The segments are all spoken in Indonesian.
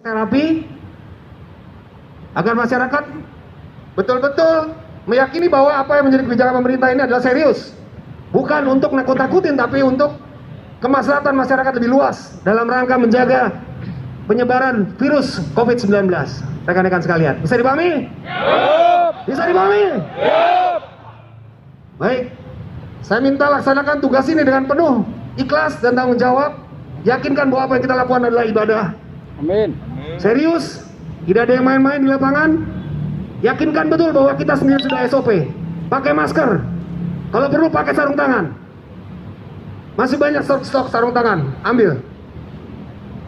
terapi agar masyarakat betul-betul meyakini bahwa apa yang menjadi kebijakan pemerintah ini adalah serius, bukan untuk nakut-nakutin, tapi untuk kemaslahatan masyarakat lebih luas dalam rangka menjaga penyebaran virus COVID-19. Rekan-rekan sekalian, bisa dipahami? Bisa dipahami? Baik, saya minta laksanakan tugas ini dengan penuh ikhlas dan tanggung jawab. Yakinkan bahwa apa yang kita lakukan adalah ibadah. Amin. Serius, tidak ada yang main-main di lapangan. Yakinkan betul bahwa kita sendiri sudah SOP. Pakai masker, kalau perlu pakai sarung tangan. Masih banyak stok sarung tangan, ambil.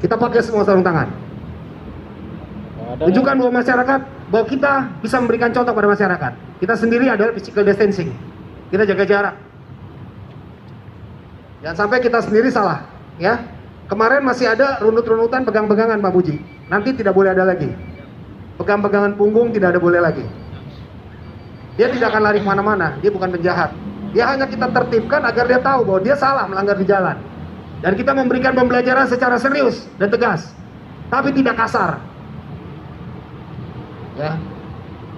Kita pakai semua sarung tangan. Tunjukkan bahwa masyarakat, bahwa kita bisa memberikan contoh pada masyarakat. Kita sendiri adalah physical distancing. Kita jaga jarak. Jangan sampai kita sendiri salah, ya. Kemarin masih ada runut-runutan pegang-pegangan, Pak Puji. Nanti tidak boleh ada lagi. Pegang-pegangan punggung tidak ada boleh lagi. Dia tidak akan lari kemana-mana. Dia bukan penjahat. Dia hanya kita tertibkan agar dia tahu bahwa dia salah melanggar di jalan. Dan kita memberikan pembelajaran secara serius dan tegas, tapi tidak kasar. Ya.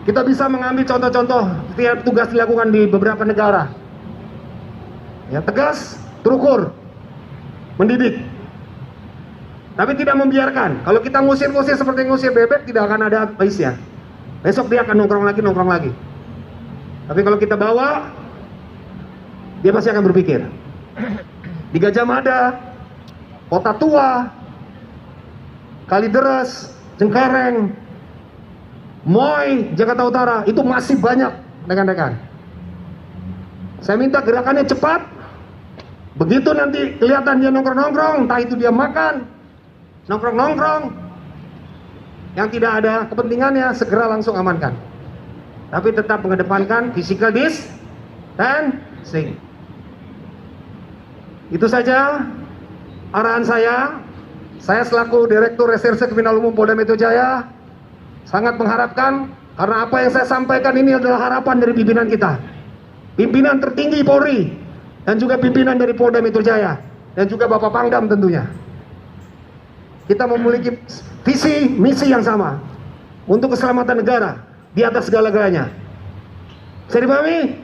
Kita bisa mengambil contoh-contoh setiap tugas dilakukan di beberapa negara. Ya, tegas, terukur, mendidik. Tapi tidak membiarkan. Kalau kita ngusir-ngusir seperti ngusir bebek, tidak akan ada habisnya. Besok dia akan nongkrong lagi. Tapi kalau kita bawa, dia pasti akan berpikir. Di Gajah Mada, Kota Tua, Kalideres, Cengkareng, Moy, Jakarta Utara, itu masih banyak rekan-rekan. Saya minta gerakannya cepat. Begitu nanti kelihatan dia nongkrong-nongkrong, entah itu dia makan, nongkrong-nongkrong yang tidak ada kepentingannya, segera langsung amankan. Tapi tetap mengedepankan physical distancing. Itu saja arahan saya. Saya selaku Direktur Reserse Kriminal Umum Polda Metro Jaya sangat mengharapkan, karena apa yang saya sampaikan ini adalah harapan dari pimpinan kita, pimpinan tertinggi Polri, dan juga pimpinan dari Polda Metro Jaya, dan juga Bapak Pangdam tentunya. Kita memiliki visi misi yang sama untuk keselamatan negara di atas segala-galanya. Bisa dipahami?